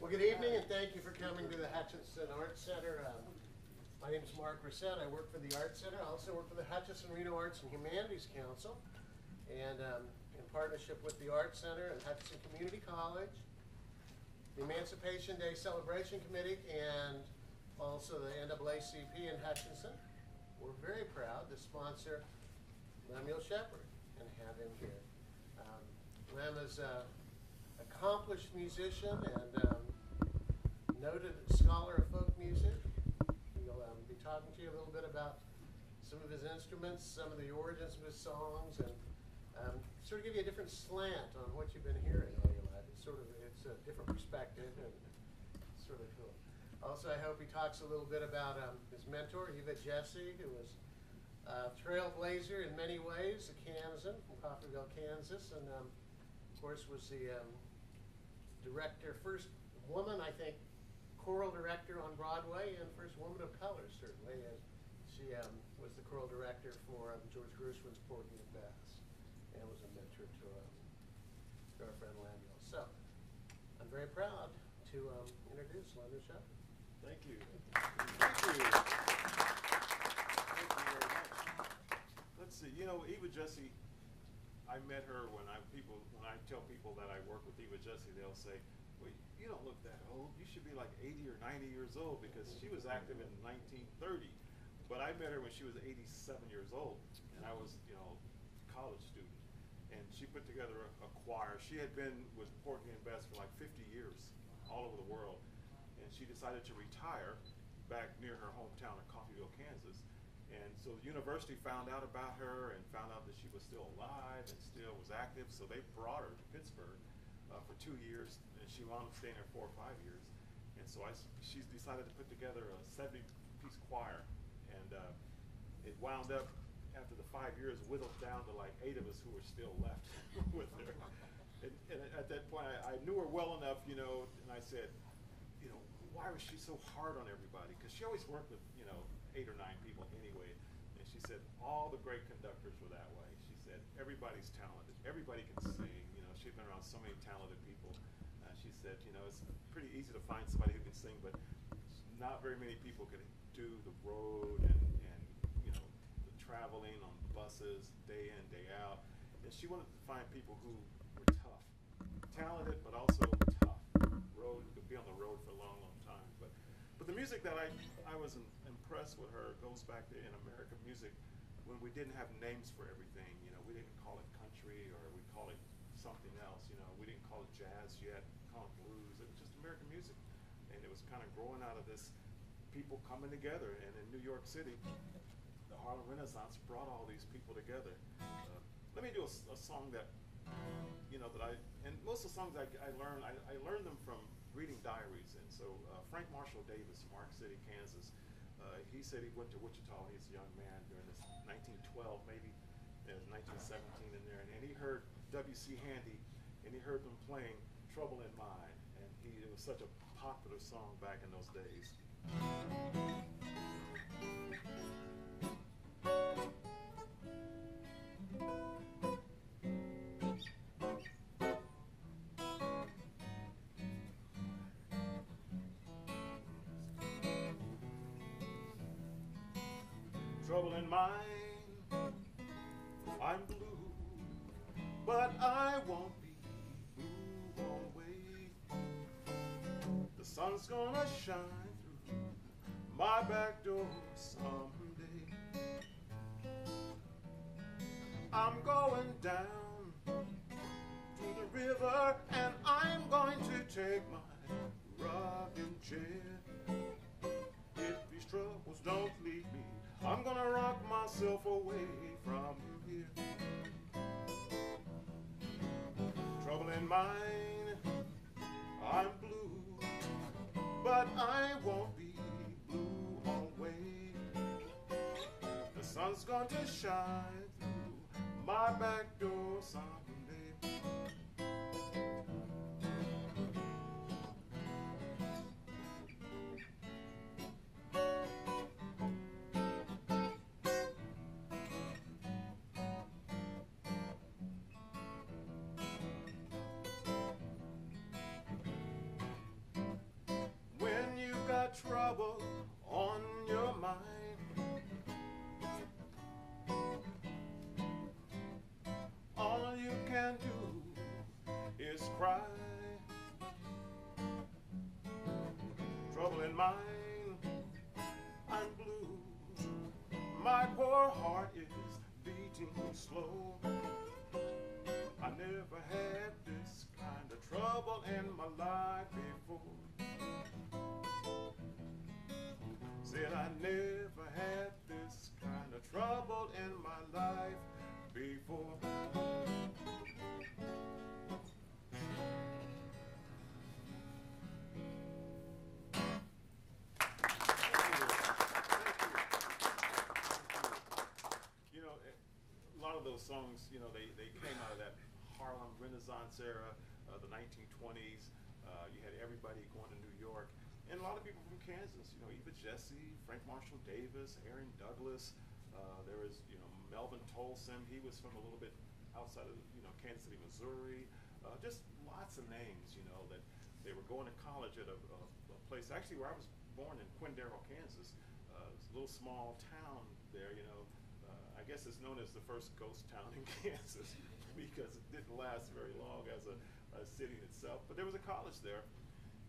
Well, good evening, and thank you for coming to the Hutchinson Arts Center. My name is Mark Reset. I work for the Arts Center. I also work for the Hutchinson Reno Arts and Humanities Council, and in partnership with the Arts Center and Hutchinson Community College, the Emancipation Day Celebration Committee, and also the NAACP in Hutchinson. We're very proud to sponsor Lemuel Sheppard and have him here. Lem is an accomplished musician and noted scholar of folk music. He'll be talking to you a little bit about some of his instruments, some of the origins of his songs, and sort of give you a different slant on what you've been hearing all your life. It's a different perspective, and it's sort of cool. Also, I hope he talks a little bit about his mentor, Eva Jessey, who was a trailblazer in many ways, a Kansan from Coffeyville, Kansas, and of course was the director, first woman, I think, choral director on Broadway, and first woman of color, certainly. And she was the choral director for George Gershwin's Porgy and Bess, and was a mentor to our friend Lemuel. So, I'm very proud to introduce Lemuel Sheppard. Thank you. Thank you. Thank you very much. Let's see. You know, Eva Jessey, I met her when I tell people that I work with Eva Jessey, they'll say, well, you don't look that old. You should be like 80 or 90 years old, because she was active in 1930. But I met her when she was 87 years old, and I was, a college student. And she put together a choir. She had been with Porgy and Bess for like 50 years, all over the world. And she decided to retire back near her hometown of Coffeyville, Kansas. And so the university found out about her and found out that she was still alive and still was active. So they brought her to Pittsburgh for 2 years, and she wound up staying there 4 or 5 years. And so she decided to put together a 70-piece choir, and it wound up, after the 5 years, whittled down to like 8 of us who were still left with her. And at that point, I knew her well enough, and I said, why was she so hard on everybody? Because she always worked with, 8 or 9 people anyway. And she said, all the great conductors were that way. She said, everybody's talented. Everybody can sing. She'd been around so many talented people. She said, it's pretty easy to find somebody who can sing, but not very many people can do the road and the traveling on buses day in, day out. And she wanted to find people who were tough, talented, but also tough. Could be on the road for a long, long time. But the music that I was impressed with her goes back to, in American music, when we didn't have names for everything. We didn't call it country, or we call it something else. We didn't call it jazz yet, call it blues. It was just American music, and it was kind of growing out of this people coming together. And in New York City, the Harlem Renaissance brought all these people together. Let me do a song that and most of the songs I learned them from reading diaries. And so Frank Marshall Davis from Ark City, Kansas, he said he went to Wichita when he was a young man during this 1912, maybe. There was 1917 in there, and he heard W.C. Handy, and he heard them playing Trouble in Mind, and it was such a popular song back in those days. Trouble in mind, I'm blue, but I won't be blue always. The sun's gonna shine through my back door someday. I'm going down to the river, and I'm going to take my rocking chair. If these troubles don't leave me, I'm gonna rock myself away from here. Trouble in mind, I'm blue, but I won't be blue always. The sun's going to shine through my back door someday. mind, I'm blue. My poor heart is beating slow. I never had this kind of trouble in my life before. Said I never had this kind of trouble in my life before. You know, a lot of those songs, you know, they came out of that Harlem Renaissance era, the 1920s. You had everybody going to New York, and a lot of people from Kansas. You know, Eva Jessey, Frank Marshall Davis, Aaron Douglas. There was, you know, Melvin Tolson. He was from a little bit outside of, you know, Kansas City, Missouri. Just lots of names, you know, that they were going to college at a place actually where I was born in Quindaro, Kansas. It's a little small town there, you know. I guess it's known as the first ghost town in Kansas because it didn't last very long as a city itself. But there was a college there,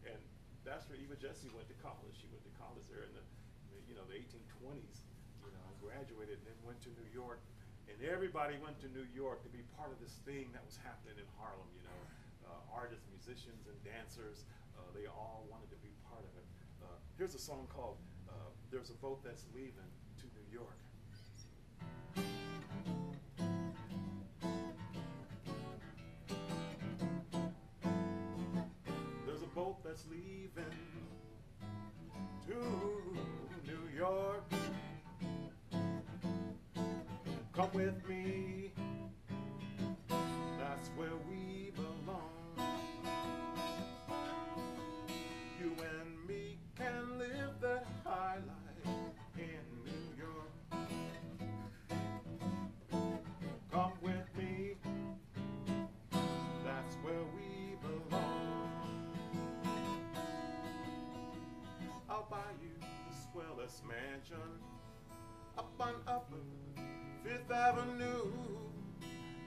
and that's where Eva Jessey went to college. She went to college there in the 1820s. You know, graduated and then went to New York, and everybody went to New York to be part of this thing that was happening in Harlem. You know, artists, musicians, and dancers. They all wanted to be part of it. Here's a song called "There's a Boat That's Leaving to New York." There's a boat that's leaving to New York. Come with me, that's where we belong. You and me can live that high life in New York. Come with me, that's where we belong. I'll buy you the swellest mansion up on Upper Fifth Avenue,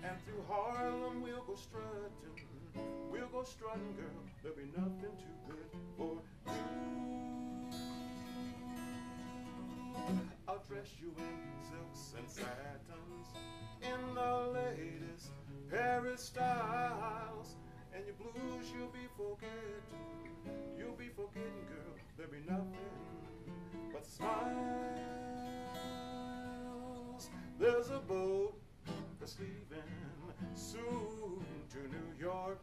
and through Harlem we'll go strutting. We'll go strutting, girl. There'll be nothing too good for you. I'll dress you in silks and satins, in the latest Paris styles, and your blues you'll be forgetting. You'll be forgetting, girl. There'll be nothing but smiles. There's a boat that's leaving soon to New York.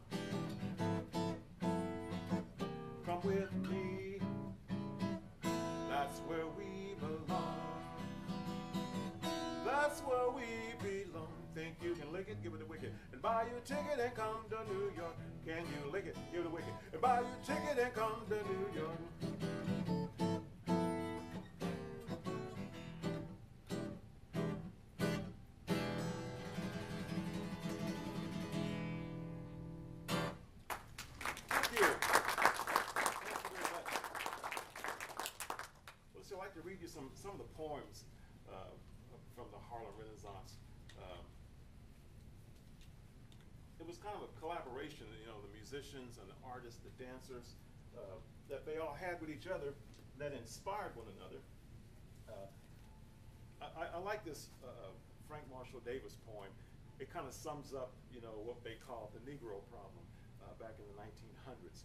Come with me, that's where we belong. That's where we belong. Think you can lick it? Give it a wicket. And buy you a ticket and come to New York. Can you lick it? Give it a wicket. And buy you a ticket and come to New York. I'd like to read you some of the poems from the Harlem Renaissance. It was kind of a collaboration, you know, the musicians and the artists, the dancers, that they all had with each other that inspired one another. I like this Frank Marshall Davis poem. It kind of sums up, you know, what they called the Negro problem back in the 1900s.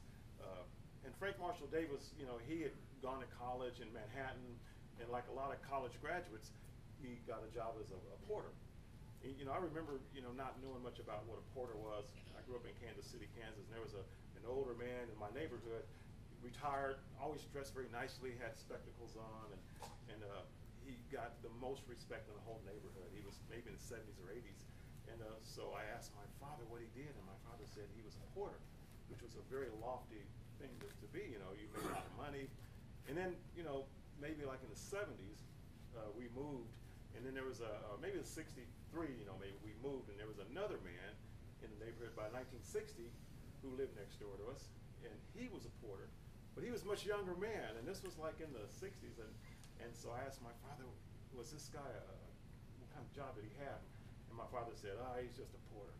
And Frank Marshall Davis, you know, he had gone to college in Manhattan, and like a lot of college graduates, he got a job as a porter. And, you know, I remember, you know, not knowing much about what a porter was. I grew up in Kansas City, Kansas, and there was an older man in my neighborhood, retired, always dressed very nicely, had spectacles on, and he got the most respect in the whole neighborhood. He was maybe in the 70s or 80s. And so I asked my father what he did, and my father said he was a porter, which was a very lofty thing to be. You know, you made a lot of money. And then, you know, maybe like in the 70s, we moved, and then there was maybe the 63, you know, maybe we moved, and there was another man in the neighborhood by 1960 who lived next door to us, and he was a porter, but he was a much younger man, and this was like in the 60s, and so I asked my father, was this guy, what kind of job did he have? And my father said, he's just a porter.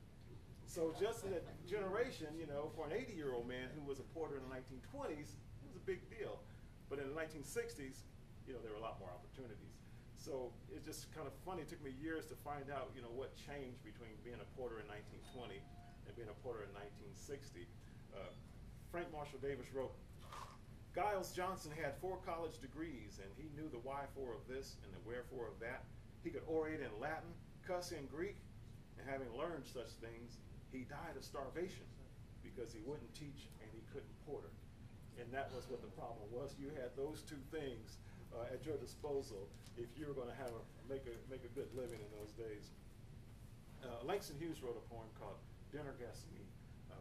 So just in a generation, you know, for an 80-year-old man who was a porter in the 1920s, it was a big deal. But in the 1960s, there were a lot more opportunities. So it's just kind of funny. It took me years to find out, what changed between being a porter in 1920 and being a porter in 1960. Frank Marshall Davis wrote, Giles Johnson had 4 college degrees, and he knew the why-for of this and the wherefore of that. He could orate in Latin, cuss in Greek, and having learned such things, he died of starvation because he wouldn't teach and he couldn't porter. And that was what the problem was. You had those 2 things at your disposal if you were going to make a good living in those days. Langston Hughes wrote a poem called Dinner Guest Me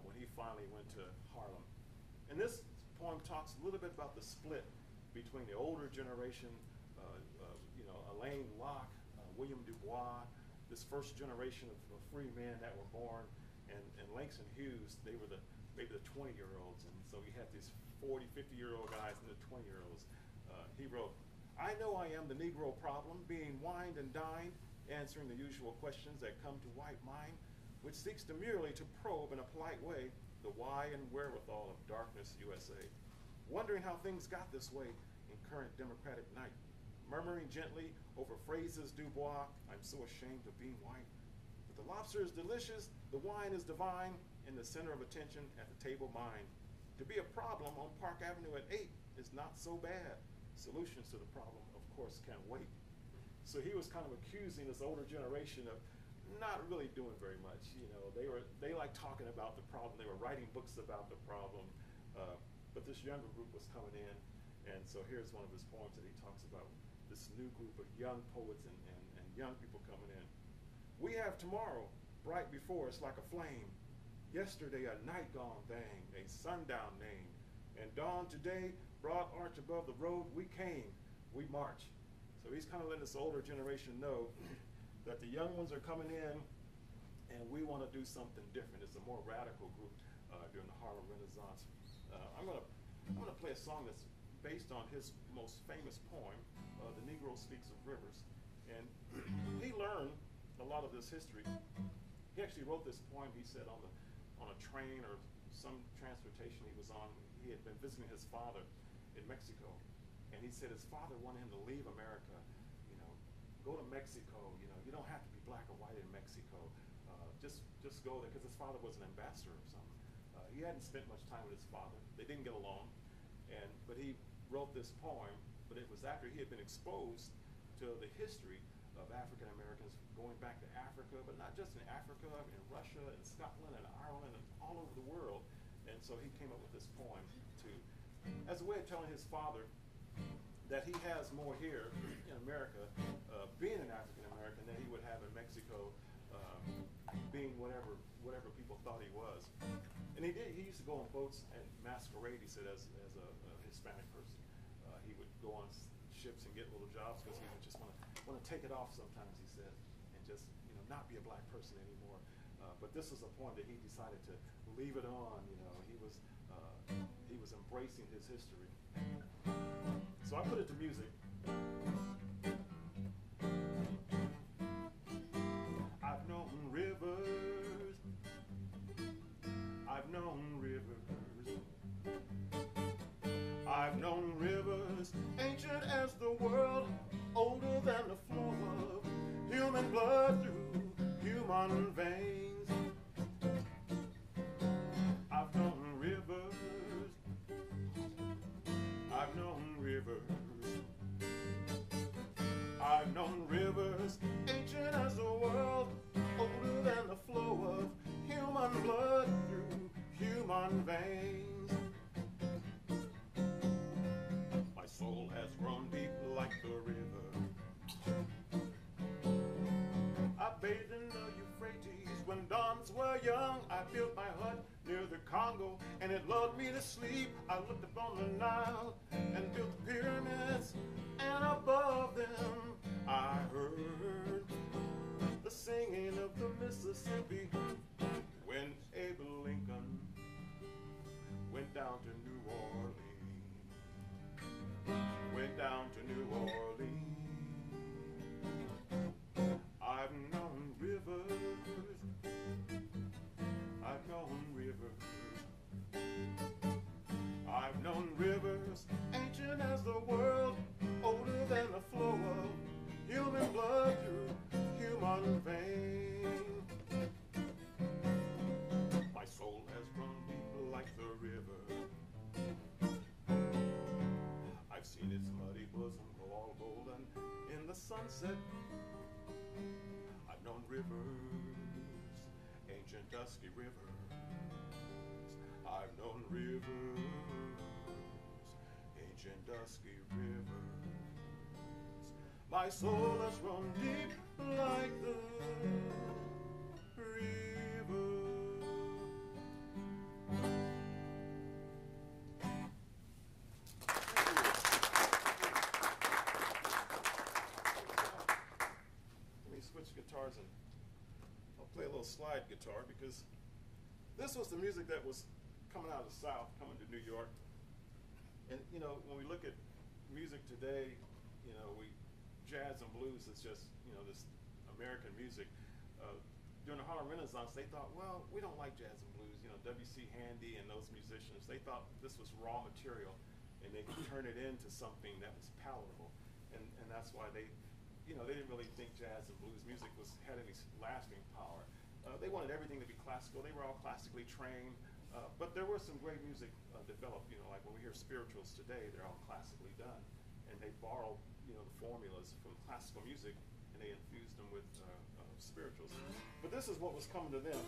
when he finally went to Harlem. And this poem talks a little bit about the split between the older generation, Alain Locke, William Du Bois, this first generation of free men that were born, and Langston Hughes, they were maybe the 20-year-olds, and so you had these 40, 50-year-old guys and the 20-year-olds. He wrote, I know I am the Negro problem, being wined and dined, answering the usual questions that come to white mind, which seeks demurely to probe in a polite way the why and wherewithal of darkness USA, wondering how things got this way in current democratic night, murmuring gently over phrases Du Bois, I'm so ashamed of being white. But the lobster is delicious, the wine is divine, in the center of attention at the table mine. To be a problem on Park Avenue at 8 is not so bad. Solutions to the problem, of course, can't wait. So he was kind of accusing this older generation of not really doing very much. They liked talking about the problem. They were writing books about the problem. But this younger group was coming in, and so here's one of his poems that he talks about this new group of young poets and young people coming in. We have tomorrow bright before us like a flame. Yesterday a night gone thing, a sundown name. And dawn today, broad arch above the road, we came, we march. So he's kind of letting this older generation know that the young ones are coming in and we want to do something different. It's a more radical group during the Harlem Renaissance. I'm gonna play a song that's based on his most famous poem, The Negro Speaks of Rivers. And he learned a lot of this history. He actually wrote this poem, he said, on a train or some transportation he was on. He had been visiting his father in Mexico. And he said his father wanted him to leave America, go to Mexico, you don't have to be black or white in Mexico. Just go there, because his father was an ambassador or something. He hadn't spent much time with his father. They didn't get along. But he wrote this poem, but it was after he had been exposed to the history of African Americans going back to Africa, but not just in Africa, in Russia, and Scotland, and Ireland, and all over the world. And so he came up with this poem as a way of telling his father that he has more here in America, being an African American, than he would have in Mexico, being whatever people thought he was. And he used to go on boats and masquerade, he said, as a Hispanic person. He would go on ships and get little jobs because he would just want to take it off sometimes, he said, and just not be a black person anymore. But this was a point that he decided to leave it on. He was embracing his history. So I put it to music. I've known rivers. I've known rivers. I've known rivers, ancient as the world, older than the flow of human blood through human veins. I've known rivers. I've known rivers. I've known rivers, ancient as the world, older than the flow of human blood through human veins. My soul has grown deep like the river. I bathed in the Euphrates when dawns were young. I built my hut near the Congo, and it lulled me to sleep. I looked upon the Nile and built the pyramids, and above them I heard the singing of the Mississippi when Abe Lincoln went down to New Orleans. Went down to New Orleans. I've known rivers. I've known rivers. I've known rivers, ancient as known rivers, ancient dusky rivers. I've known rivers, ancient dusky rivers. My soul has run deep like the river. Let me switch guitars and I'll play a little slide guitar because this was the music that was coming out of the South, coming to New York. And you know, when we look at music today, you know, jazz and blues is just, you know, this American music. During the Harlem Renaissance, they thought, well, we don't like jazz and blues. You know, W.C. Handy and those musicians, they thought this was raw material, and they could turn it into something that was palatable. And that's why they, you know, they didn't really think jazz and blues music had any lasting power. They wanted everything to be classical. They were all classically trained. But there was some great music developed, you know, like when we hear spirituals today, they're all classically done. And they borrowed, you know, the formulas from classical music, and they infused them with spirituals. But this is what was coming to them.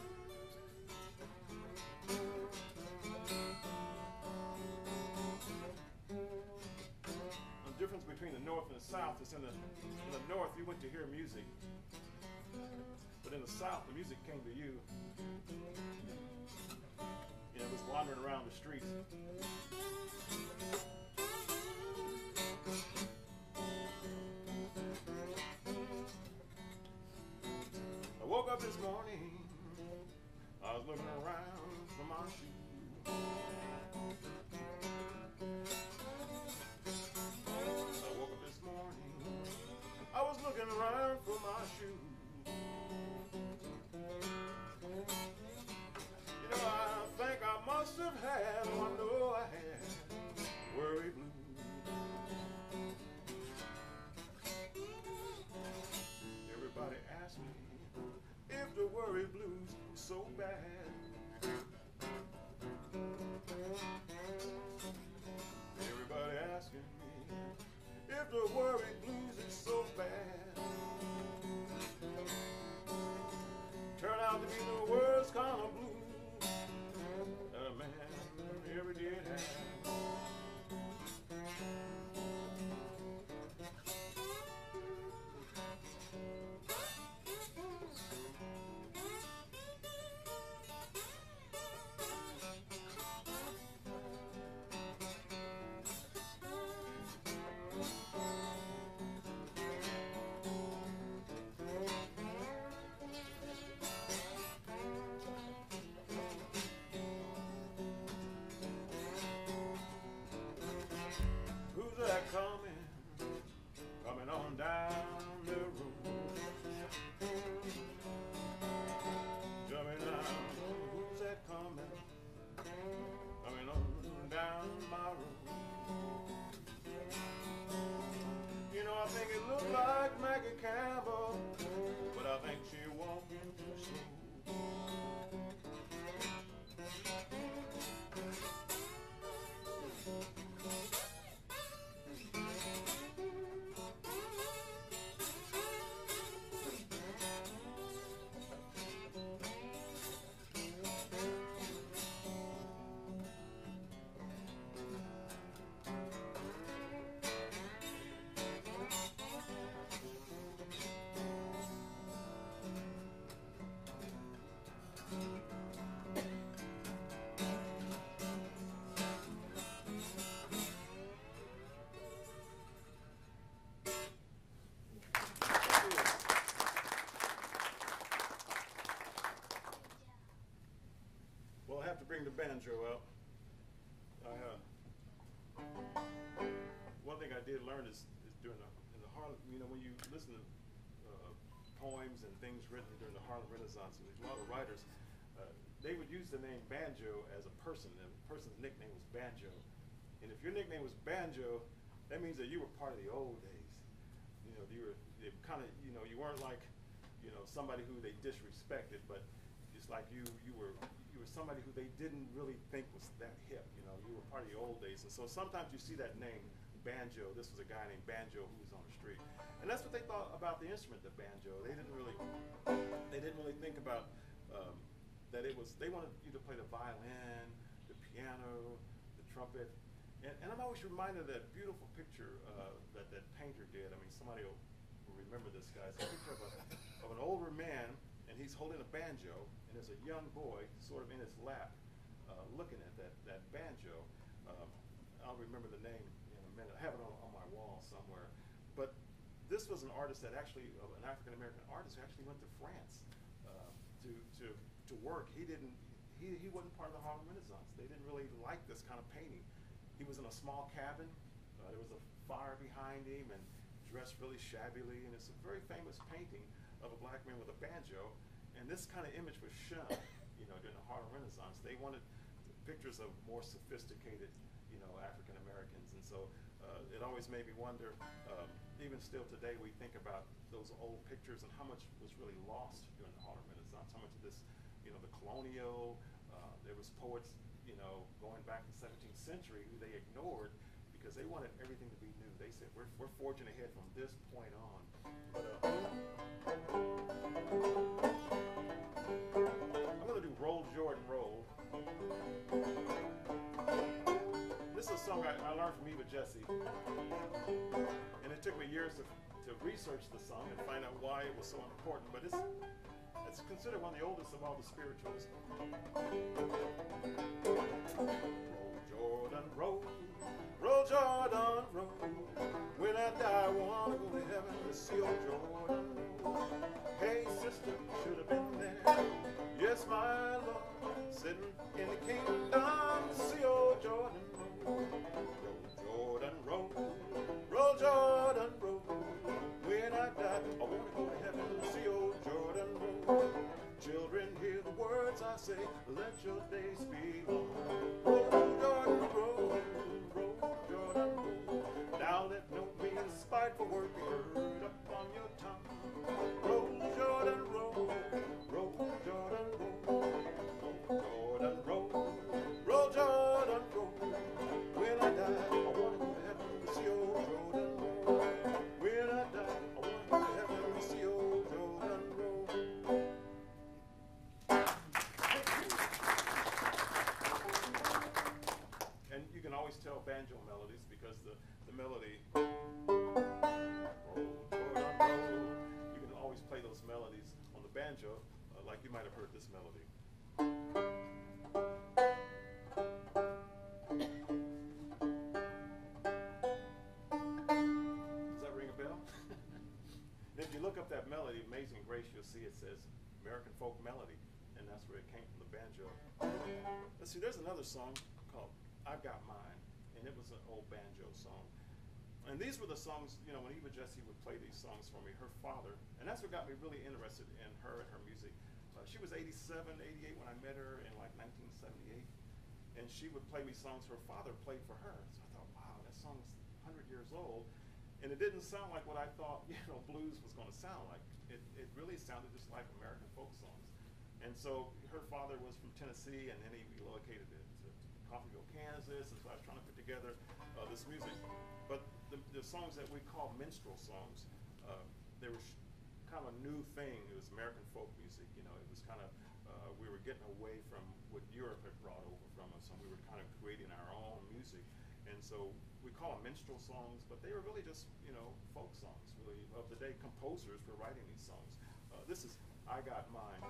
The difference between the North and the South is in the North, you went to hear music. But in the South, the music came to you. You know, it was wandering around the streets. I woke up this morning, I was looking around for my shoes. I woke up this morning, I was looking around for my shoes. You know, I think I must have had, oh, I know I had, worry blues. Everybody asked me if the worry blues were so bad. Everybody asking me if the worry blues is so bad. Turn out to be the worst kind of blues that a man ever did have. Coming on down the road. Coming down, who's that coming? Coming on down my road. You know, I think it looked like Maggie Campbell, but I think she walking too slow. Bring the banjo out. One thing I did learn is during in the Harlem, you know, when you listen to poems and things written during the Harlem Renaissance, there's a lot of writers, they would use the name banjo as a person. The person's nickname was banjo. And if your nickname was banjo, that means that you were part of the old days. You know, you were kind of, you know, you weren't like, you know, somebody who they disrespected, but it's like you were somebody who they didn't really think was that hip. You know, you were part of the old days. And so sometimes you see that name, banjo. This was a guy named Banjo who was on the street, and that's what they thought about the instrument, the banjo. They didn't really think about that it was. They wanted you to play the violin, the piano, the trumpet, and I'm always reminded of that beautiful picture that painter did. I mean, somebody will remember this guy. It's a picture of an older man, and he's holding a banjo, and there's a young boy sort of in his lap, looking at that banjo. I'll remember the name in a minute. I have it on my wall somewhere. But this was an artist that actually, an African American artist who actually went to France to work. He wasn't part of the Harlem Renaissance. They didn't really like this kind of painting. He was in a small cabin. There was a fire behind him, and dressed really shabbily. And it's a very famous painting of a black man with a banjo. And this kind of image was shunned, during the Harlem Renaissance. They wanted pictures of more sophisticated, African Americans. And so it always made me wonder, even still today, we think about those old pictures and how much was really lost during the Harlem Renaissance. How much of this, the colonial, there was poets, going back in the 17th century who they ignored because they wanted everything to be new. They said, we're forging ahead from this point on. But I'm going to do Roll Jordan Roll. This is a song I learned from Eva Jessey. And it took me years to research the song and find out why it was so important. But it's considered one of the oldest of all the spirituals. Roll Jordan, roll. Roll Jordan, roll. When I die, I want to go to heaven to see old Jordan roll. Hey, sister, should have been there. Yes, my Lord, sitting in the kingdom to see old Jordan roll. Roll Jordan, roll. Roll Jordan, roll. When I die, I want to go to heaven to see old Jordan roll. Children, hear the words I say, let your days be long. Roll Jordan, roll. Roll Jordan, roll. Now let no mean spiteful word be heard upon your tongue. Roll Jordan, roll. Roll Jordan, roll. Roll Jordan, roll. Roll Jordan, roll. When I die, I want to go to heaven to see old Jordan roll. When I die, I want to go to heaven to see old Jordan roll. And you can always tell banjo melodies because the melody, roll, Jordan, roll. You can always play those melodies on the banjo, like you might have heard this melody. Does that ring a bell? And if you look up that melody, Amazing Grace, you'll see it says American Folk Melody, and that's where it came from, the banjo. Let's see, there's another song called I've Got Mine, and it was an old banjo song. And these were the songs, when Eva Jessey would play these songs for me, her father, and that's what got me really interested in her and her music. She was 87, 88 when I met her in like 1978, and she would play me songs her father played for her. So I thought, wow, that song's 100 years old, and it didn't sound like what I thought, blues was going to sound like. It really sounded just like American folk songs. And so her father was from Tennessee, and then he relocated to Coffeyville, Kansas, and so I was trying to put together this music. But the songs that we call minstrel songs, they were kind of a new thing. It was American folk music. It was kind of, we were getting away from what Europe had brought over from us, and we were kind of creating our own music. And so we call them minstrel songs, but they were really just, folk songs, really, of the day. Composers were writing these songs. This is I Got Mine.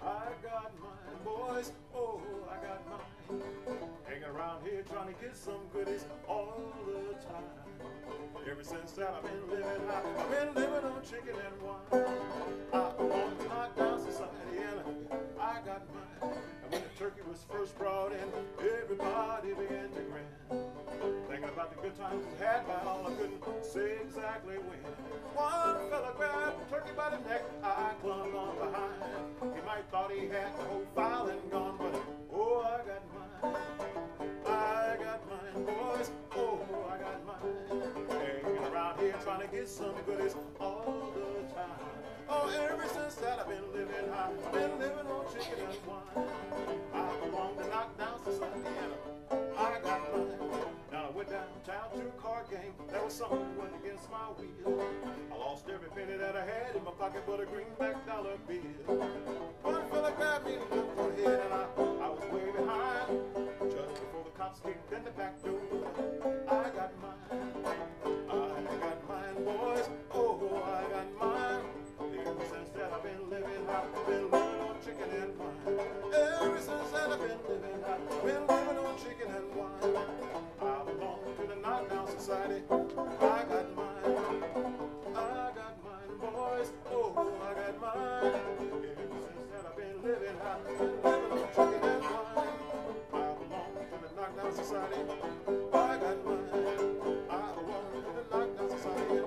I got mine, boys, oh, I got mine. Hanging around here trying to get some goodies all the time. Ever since that I've been living on chicken and wine. I belong to knock down society and I got mine. And when the turkey was first brought in, everybody began to grin. Thinking about the good times we had by all I couldn't say exactly when. One fella grabbed the turkey by the neck, I clung on behind. He might thought he had the whole file and gone, but oh, I got mine. I got mine, boys, oh, I got mine. Hanging around here trying to get some goodies all the time. Oh, ever since that I've been living high. I've been living on chicken and wine. I belong to knock down society. There was something that went against my will. I lost every penny that I had in my pocket but a greenback dollar bill. One fella grabbed me and looked on ahead, and I was way behind. Just before the cops kicked in the back door, I got mine. I got mine, boys. Oh, I got mine. Ever since that I've been living, I've been living on chicken and wine. Ever since that I've been living, I've been living on chicken and wine. I belong to the knockdown society. I got mine. I got mine, boys. Oh, I got mine. Ever since that I've been living, I've been living on chicken and wine. I belong to the knockdown society. I got mine. I belong to the knockdown society.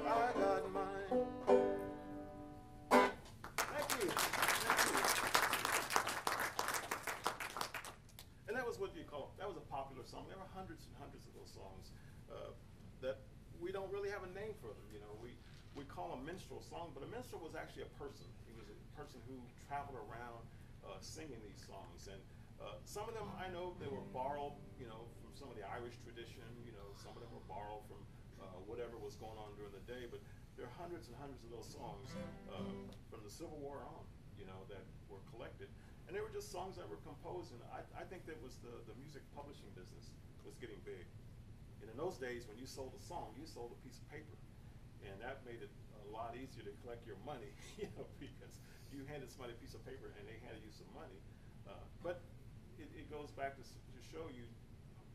I got mine. Thank you. And that was what you call, that was a popular song. There were hundreds and hundreds of those songs that we don't really have a name for them. You know, we call them minstrel songs, but a minstrel was actually a person. He was a person who traveled around singing these songs. And some of them, I know they were borrowed, you know, from some of the Irish tradition. You know, some of them were borrowed from whatever was going on during the day. But there are hundreds and hundreds of those songs from the Civil War on, you know, that were collected. And they were just songs that were composed. And I think that was the music publishing business was getting big. And in those days, when you sold a song, you sold a piece of paper. And that made it a lot easier to collect your money, you know, because you handed somebody a piece of paper and they handed you some money. But it goes back to show you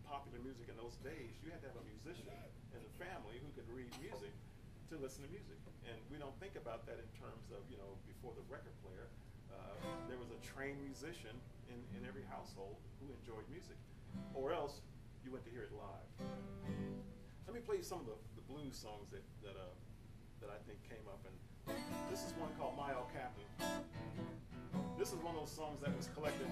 popular music in those days. You had to have a musician in the family who could read music to listen to music. And we don't think about that in terms of, you know, before the record player. There was a trained musician in every household who enjoyed music. Or else you went to hear it live. Let me play you some of the blues songs that I think came up. And this is one called My Old Captain. This is one of those songs that was collected.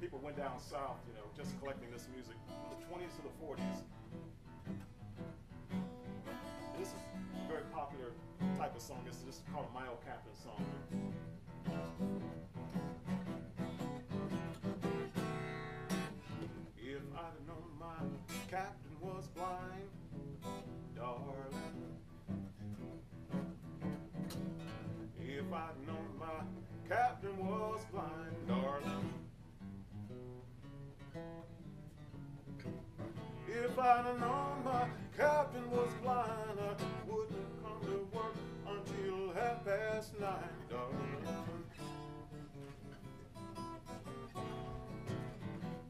People went down south, you know, just collecting this music from the 20s to the 40s. This is a very popular type of song. This is just called My Old Captain song. If I'd have known my captain was blind, darling. If I'd known my captain was blind, darling. If I'd have known my captain was blind, I wouldn't have come to work until 9:30, darling.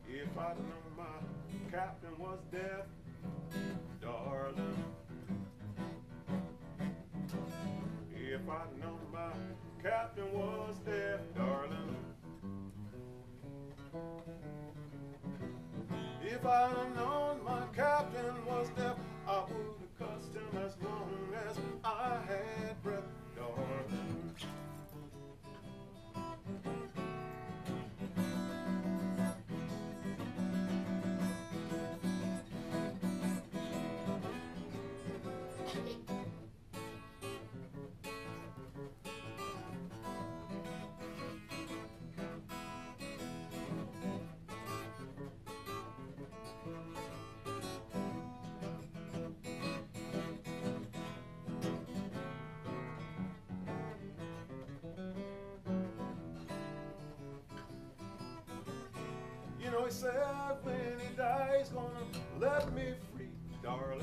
If I'd have known my captain was deaf, darling. If I'd known my captain was deaf, darling. If I'd have known my captain was deaf, I would have cussed him as long as I had breath, darling. You know, he said when he dies, he's gonna let me free, darling.